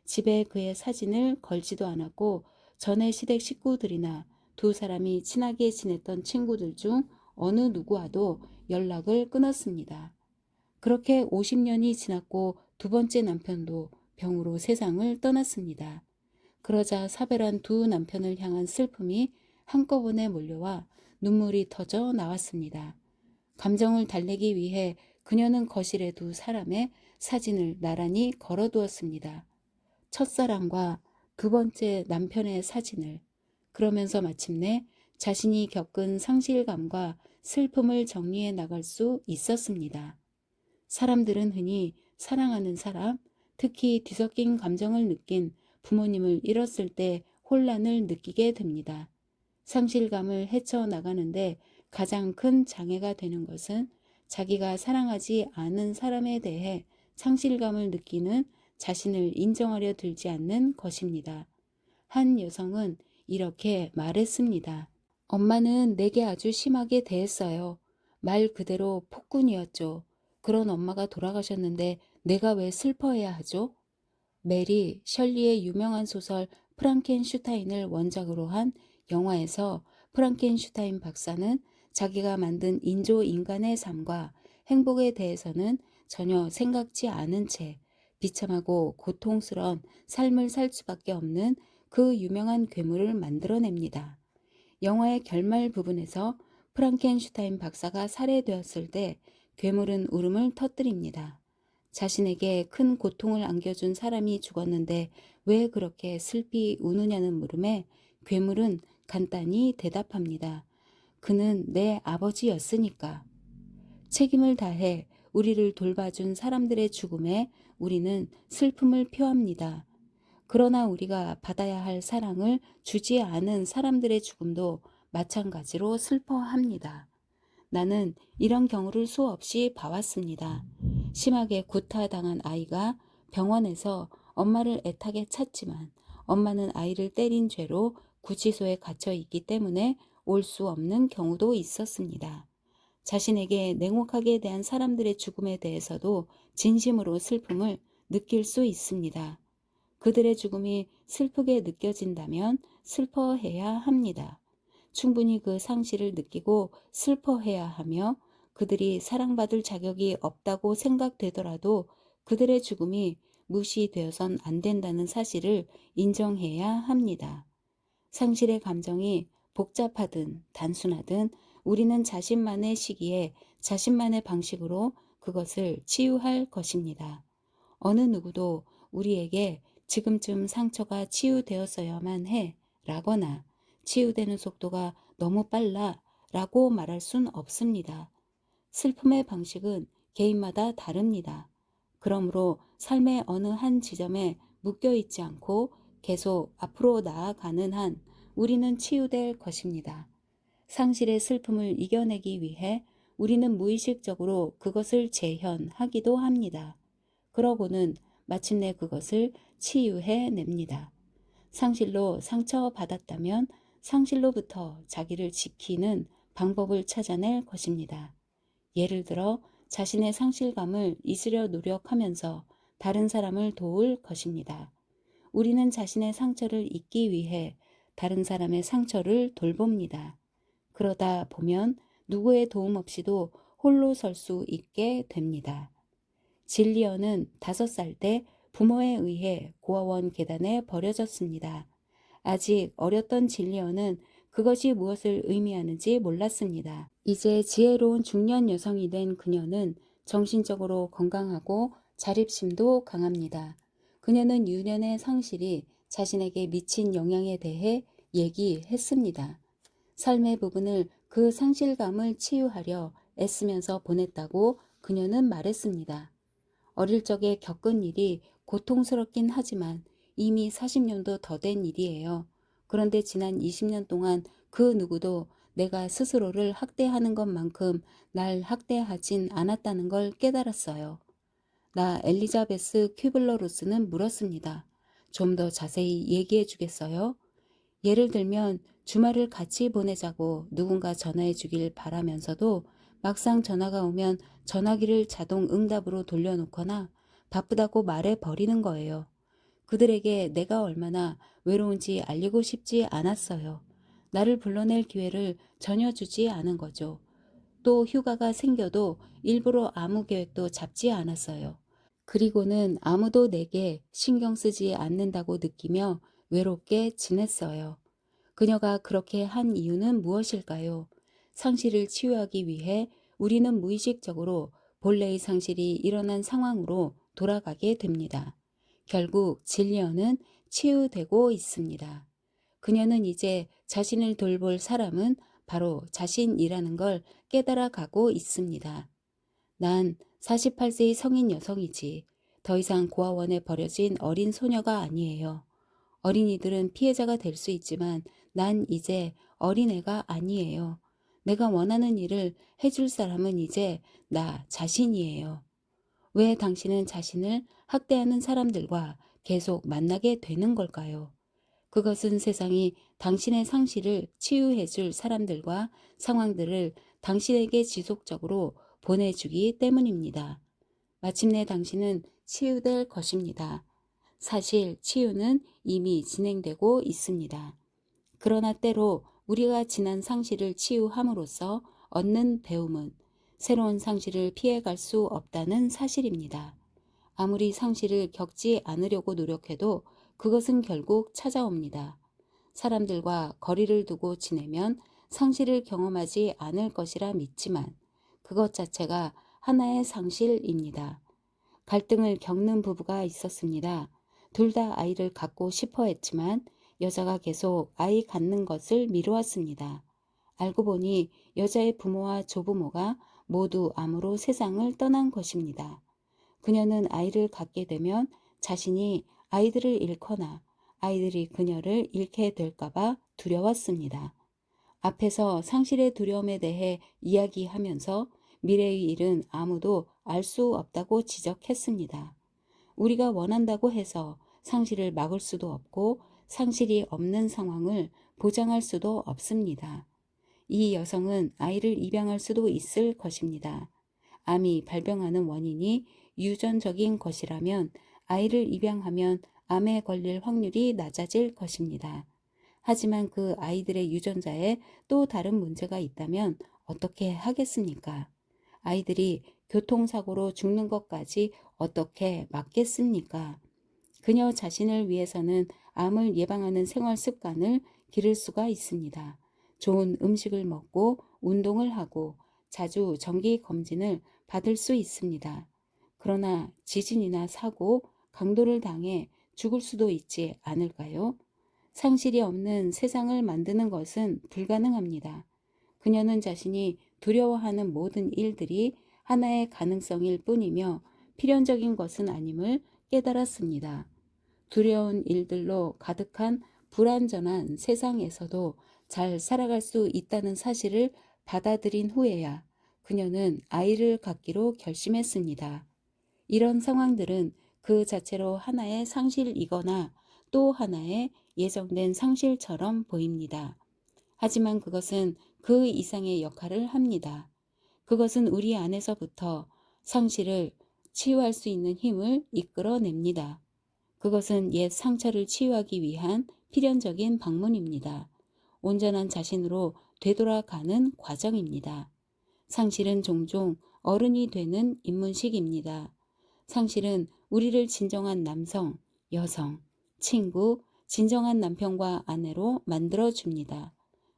집에 그의 사진을 걸지도 않았고 전에 시댁 식구들이나 두 사람이 친하게 지냈던 친구들 중 어느 누구와도 연락을 끊었습니다. 그렇게 50년이 지났고 두 번째 남편도 병으로 세상을 떠났습니다. 그러자 사별한 두 남편을 향한 슬픔이 한꺼번에 몰려와 눈물이 터져 나왔습니다. 감정을 달래기 위해 그녀는 거실에 두 사람의 사진을 나란히 걸어두었습니다. 첫사랑과 두 번째 남편의 사진을. 그러면서 마침내 자신이 겪은 상실감과 슬픔을 정리해 나갈 수 있었습니다. 사람들은 흔히 사랑하는 사람, 특히 뒤섞인 감정을 느낀 부모님을 잃었을 때 혼란을 느끼게 됩니다. 상실감을 헤쳐나가는데 가장 큰 장애가 되는 것은 자기가 사랑하지 않은 사람에 대해 상실감을 느끼는 자신을 인정하려 들지 않는 것입니다. 한 여성은 이렇게 말했습니다. 엄마는 내게 아주 심하게 대했어요. 말 그대로 폭군이었죠. 그런 엄마가 돌아가셨는데 내가 왜 슬퍼해야 하죠? 메리 셜리의 유명한 소설 프랑켄슈타인을 원작으로 한 영화에서 프랑켄슈타인 박사는 자기가 만든 인조 인간의 삶과 행복에 대해서는 전혀 생각지 않은 채 비참하고 고통스러운 삶을 살 수밖에 없는 그 유명한 괴물을 만들어냅니다. 영화의 결말 부분에서 프랑켄슈타인 박사가 살해되었을 때 괴물은 울음을 터뜨립니다. 자신에게 큰 고통을 안겨준 사람이 죽었는데 왜 그렇게 슬피 우느냐는 물음에 괴물은 간단히 대답합니다. 그는 내 아버지였으니까. 책임을 다해 우리를 돌봐준 사람들의 죽음에 우리는 슬픔을 표합니다. 그러나 우리가 받아야 할 사랑을 주지 않은 사람들의 죽음도 마찬가지로 슬퍼합니다. 나는 이런 경우를 수없이 봐왔습니다. 심하게 구타당한 아이가 병원에서 엄마를 애타게 찾지만 엄마는 아이를 때린 죄로 구치소에 갇혀 있기 때문에 올 수 없는 경우도 있었습니다. 자신에게 냉혹하게 대한 사람들의 죽음에 대해서도 진심으로 슬픔을 느낄 수 있습니다. 그들의 죽음이 슬프게 느껴진다면 슬퍼해야 합니다. 충분히 그 상실을 느끼고 슬퍼해야 하며 그들이 사랑받을 자격이 없다고 생각되더라도 그들의 죽음이 무시되어선 안 된다는 사실을 인정해야 합니다. 상실의 감정이 복잡하든 단순하든 우리는 자신만의 시기에 자신만의 방식으로 그것을 치유할 것입니다. 어느 누구도 우리에게 지금쯤 상처가 치유되었어야만 해 라거나 치유되는 속도가 너무 빨라 라고 말할 순 없습니다. 슬픔의 방식은 개인마다 다릅니다. 그러므로 삶의 어느 한 지점에 묶여 있지 않고 계속 앞으로 나아가는 한 우리는 치유될 것입니다. 상실의 슬픔을 이겨내기 위해 우리는 무의식적으로 그것을 재현하기도 합니다. 그러고는 마침내 그것을 치유해냅니다. 상실로 상처받았다면 상실로부터 자기를 지키는 방법을 찾아낼 것입니다. 예를 들어 자신의 상실감을 잊으려 노력하면서 다른 사람을 도울 것입니다. 우리는 자신의 상처를 잊기 위해 다른 사람의 상처를 돌봅니다. 그러다 보면 누구의 도움 없이도 홀로 설 수 있게 됩니다. 진리언은 5살 때 부모에 의해 고아원 계단에 버려졌습니다. 아직 어렸던 진리언은 그것이 무엇을 의미하는지 몰랐습니다. 이제 지혜로운 중년 여성이 된 그녀는 정신적으로 건강하고 자립심도 강합니다. 그녀는 유년의 상실이 자신에게 미친 영향에 대해 얘기했습니다. 삶의 부분을 그 상실감을 치유하려 애쓰면서 보냈다고 그녀는 말했습니다. 어릴 적에 겪은 일이 고통스럽긴 하지만 이미 40년도 더 된 일이에요. 그런데 지난 20년 동안 그 누구도 내가 스스로를 학대하는 것만큼 날 학대하진 않았다는 걸 깨달았어요. 나 엘리자베스 퀴블러 로스는 물었습니다. 좀 더 자세히 얘기해 주겠어요? 예를 들면 주말을 같이 보내자고 누군가 전화해 주길 바라면서도 막상 전화가 오면 전화기를 자동 응답으로 돌려놓거나 바쁘다고 말해 버리는 거예요. 그들에게 내가 얼마나 외로운지 알리고 싶지 않았어요. 나를 불러낼 기회를 전혀 주지 않은 거죠. 또 휴가가 생겨도 일부러 아무 계획도 잡지 않았어요. 그리고는 아무도 내게 신경 쓰지 않는다고 느끼며 외롭게 지냈어요. 그녀가 그렇게 한 이유는 무엇일까요? 상실을 치유하기 위해 우리는 무의식적으로 본래의 상실이 일어난 상황으로 돌아가게 됩니다. 결국 진리언은 치유되고 있습니다. 그녀는 이제 자신을 돌볼 사람은 바로 자신이라는 걸 깨달아가고 있습니다. 난 48세의 성인 여성이지 더 이상 고아원에 버려진 어린 소녀가 아니에요. 어린이들은 피해자가 될 수 있지만 난 이제 어린애가 아니에요. 내가 원하는 일을 해줄 사람은 이제 나 자신이에요. 왜 당신은 자신을 학대하는 사람들과 계속 만나게 되는 걸까요? 그것은 세상이 당신의 상실을 치유해줄 사람들과 상황들을 당신에게 지속적으로 보내주기 때문입니다. 마침내 당신은 치유될 것입니다. 사실 치유는 이미 진행되고 있습니다. 그러나 때로 우리가 지난 상실을 치유함으로써 얻는 배움은 새로운 상실을 피해갈 수 없다는 사실입니다. 아무리 상실을 겪지 않으려고 노력해도 그것은 결국 찾아옵니다. 사람들과 거리를 두고 지내면 상실을 경험하지 않을 것이라 믿지만 그것 자체가 하나의 상실입니다. 갈등을 겪는 부부가 있었습니다. 둘 다 아이를 갖고 싶어 했지만 여자가 계속 아이 갖는 것을 미루었습니다. 알고 보니 여자의 부모와 조부모가 모두 암으로 세상을 떠난 것입니다. 그녀는 아이를 갖게 되면 자신이 아이들을 잃거나 아이들이 그녀를 잃게 될까봐 두려웠습니다. 앞에서 상실의 두려움에 대해 이야기하면서 미래의 일은 아무도 알 수 없다고 지적했습니다. 우리가 원한다고 해서 상실을 막을 수도 없고 상실이 없는 상황을 보장할 수도 없습니다. 이 여성은 아이를 입양할 수도 있을 것입니다. 암이 발병하는 원인이 유전적인 것이라면 아이를 입양하면 암에 걸릴 확률이 낮아질 것입니다. 하지만 그 아이들의 유전자에 또 다른 문제가 있다면 어떻게 하겠습니까? 아이들이 교통사고로 죽는 것까지 어떻게 막겠습니까? 그녀 자신을 위해서는 암을 예방하는 생활 습관을 기를 수가 있습니다. 좋은 음식을 먹고 운동을 하고 자주 정기 검진을 받을 수 있습니다. 그러나 지진이나 사고, 강도를 당해 죽을 수도 있지 않을까요? 상실이 없는 세상을 만드는 것은 불가능합니다. 그녀는 자신이 두려워하는 모든 일들이 하나의 가능성일 뿐이며 필연적인 것은 아님을 깨달았습니다. 두려운 일들로 가득한 불완전한 세상에서도 잘 살아갈 수 있다는 사실을 받아들인 후에야 그녀는 아이를 갖기로 결심했습니다. 이런 상황들은 그 자체로 하나의 상실이거나 또 하나의 예정된 상실처럼 보입니다. 하지만 그것은 그 이상의 역할을 합니다. 그것은 우리 안에서부터 상실을 치유할 수 있는 힘을 이끌어냅니다. 그것은 옛 상처를 치유하기 위한 필연적인 방문입니다. 온전한 자신으로 되돌아가는 과정입니다. 상실은 종종 어른이 되는 입문식입니다. 상실은 우리를 진정한 남성, 여성, 친구, 진정한 남편과 아내로 만들어줍니다.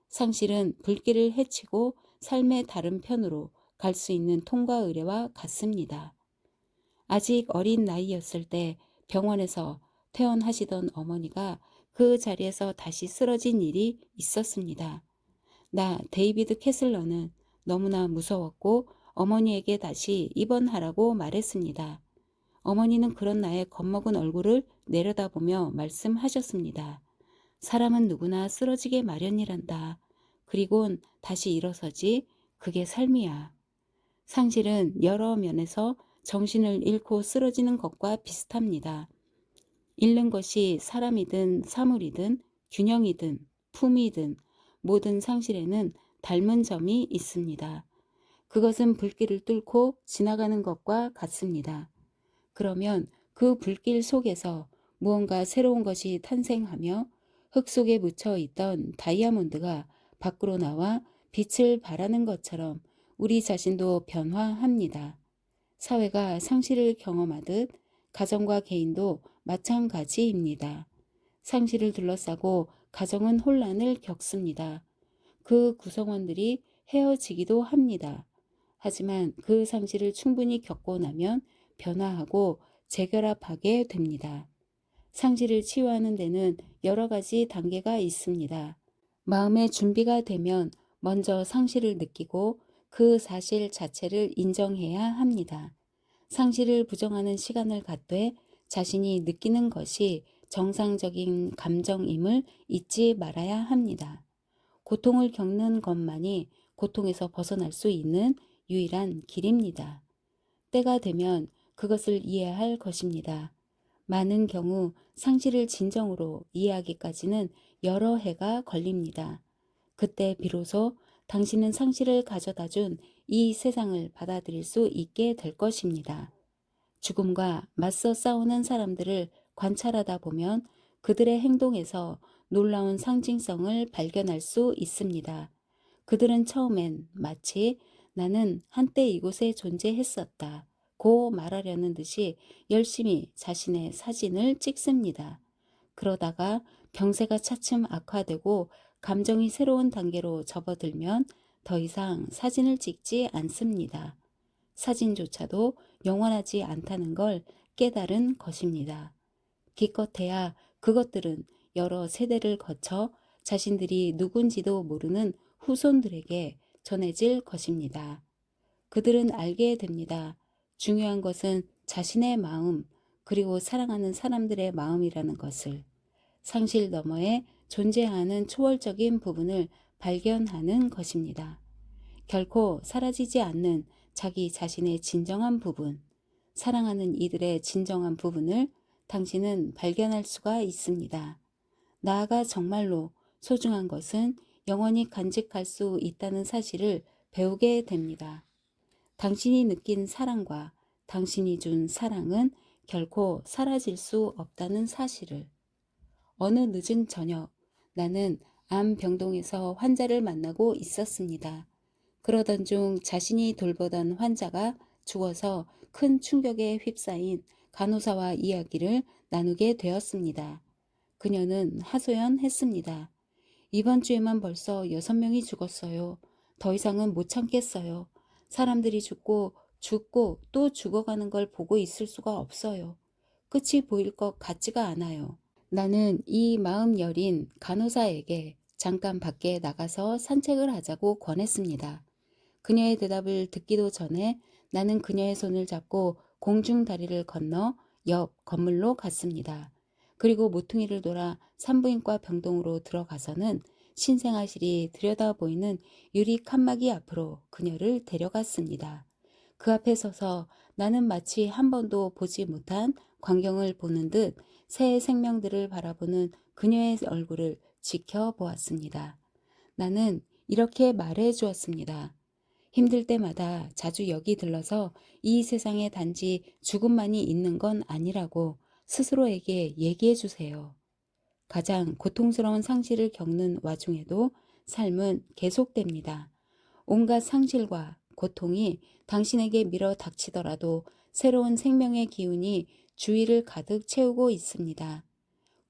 상실은 불길을 헤치고 삶의 다른 편으로 갈 수 있는 통과 의례와 같습니다. 아직 어린 나이였을 때 병원에서 퇴원하시던 어머니가 그 자리에서 다시 쓰러진 일이 있었습니다. 나 데이비드 캐슬러는 너무나 무서웠고 어머니에게 다시 입원하라고 말했습니다. 어머니는 그런 나의 겁먹은 얼굴을 내려다보며 말씀하셨습니다. 사람은 누구나 쓰러지게 마련이란다. 그리곤 다시 일어서지. 그게 삶이야. 상실은 여러 면에서 정신을 잃고 쓰러지는 것과 비슷합니다. 잃는 것이 사람이든 사물이든 균형이든 품이든 모든 상실에는 닮은 점이 있습니다. 그것은 불길을 뚫고 지나가는 것과 같습니다. 그러면 그 불길 속에서 무언가 새로운 것이 탄생하며 흙 속에 묻혀 있던 다이아몬드가 밖으로 나와 빛을 발하는 것처럼 우리 자신도 변화합니다. 사회가 상실을 경험하듯 가정과 개인도 마찬가지입니다. 상실을 둘러싸고 가정은 혼란을 겪습니다. 그 구성원들이 헤어지기도 합니다. 하지만 그 상실을 충분히 겪고 나면 변화하고 재결합하게 됩니다. 상실을 치유하는 데는 여러 가지 단계가 있습니다. 마음의 준비가 되면 먼저 상실을 느끼고 그 사실 자체를 인정해야 합니다. 상실을 부정하는 시간을 갖되 자신이 느끼는 것이 정상적인 감정임을 잊지 말아야 합니다. 고통을 겪는 것만이 고통에서 벗어날 수 있는 유일한 길입니다. 때가 되면 그것을 이해할 것입니다. 많은 경우 상실을 진정으로 이해하기까지는 여러 해가 걸립니다. 그때 비로소 당신은 상실을 가져다 준 이 세상을 받아들일 수 있게 될 것입니다. 죽음과 맞서 싸우는 사람들을 관찰하다 보면 그들의 행동에서 놀라운 상징성을 발견할 수 있습니다. 그들은 처음엔 마치 나는 한때 이곳에 존재했었다 고 말하려는 듯이 열심히 자신의 사진을 찍습니다. 그러다가 병세가 차츰 악화되고 감정이 새로운 단계로 접어들면 더 이상 사진을 찍지 않습니다. 사진조차도 영원하지 않다는 걸 깨달은 것입니다. 기껏해야 그것들은 여러 세대를 거쳐 자신들이 누군지도 모르는 후손들에게 전해질 것입니다. 그들은 알게 됩니다. 중요한 것은 자신의 마음, 그리고 사랑하는 사람들의 마음이라는 것을, 상실 너머에 존재하는 초월적인 부분을 발견하는 것입니다. 결코 사라지지 않는 자기 자신의 진정한 부분, 사랑하는 이들의 진정한 부분을 당신은 발견할 수가 있습니다. 나아가 정말로 소중한 것은 영원히 간직할 수 있다는 사실을 배우게 됩니다. 당신이 느낀 사랑과 당신이 준 사랑은 결코 사라질 수 없다는 사실을. 어느 늦은 저녁, 나는 암병동에서 환자를 만나고 있었습니다. 그러던 중 자신이 돌보던 환자가 죽어서 큰 충격에 휩싸인 간호사와 이야기를 나누게 되었습니다. 그녀는 하소연했습니다. 이번 주에만 벌써 6명이 죽었어요. 더 이상은 못 참겠어요. 사람들이 죽고 또 죽어가는 걸 보고 있을 수가 없어요. 끝이 보일 것 같지가 않아요. 나는 이 마음 여린 간호사에게 잠깐 밖에 나가서 산책을 하자고 권했습니다. 그녀의 대답을 듣기도 전에 나는 그녀의 손을 잡고 공중 다리를 건너 옆 건물로 갔습니다. 그리고 모퉁이를 돌아 산부인과 병동으로 들어가서는 신생아실이 들여다 보이는 유리 칸막이 앞으로 그녀를 데려갔습니다. 그 앞에 서서 나는 마치 한 번도 보지 못한 광경을 보는 듯 새 생명들을 바라보는 그녀의 얼굴을 지켜보았습니다. 나는 이렇게 말해 주었습니다. 힘들 때마다 자주 여기 들러서 이 세상에 단지 죽음만이 있는 건 아니라고 스스로에게 얘기해 주세요. 가장 고통스러운 상실을 겪는 와중에도 삶은 계속됩니다. 온갖 상실과 고통이 당신에게 밀어 닥치더라도 새로운 생명의 기운이 주위를 가득 채우고 있습니다.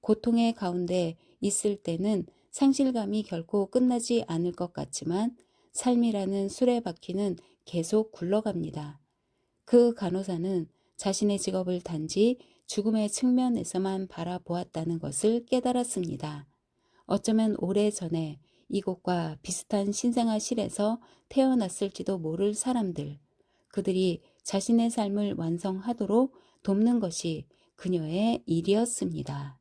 고통의 가운데 있을 때는 상실감이 결코 끝나지 않을 것 같지만 삶이라는 수레바퀴는 계속 굴러갑니다. 그 간호사는 자신의 직업을 단지 죽음의 측면에서만 바라보았다는 것을 깨달았습니다. 어쩌면 오래전에 이곳과 비슷한 신생아실에서 태어났을지도 모를 사람들, 그들이 자신의 삶을 완성하도록 돕는 것이 그녀의 일이었습니다.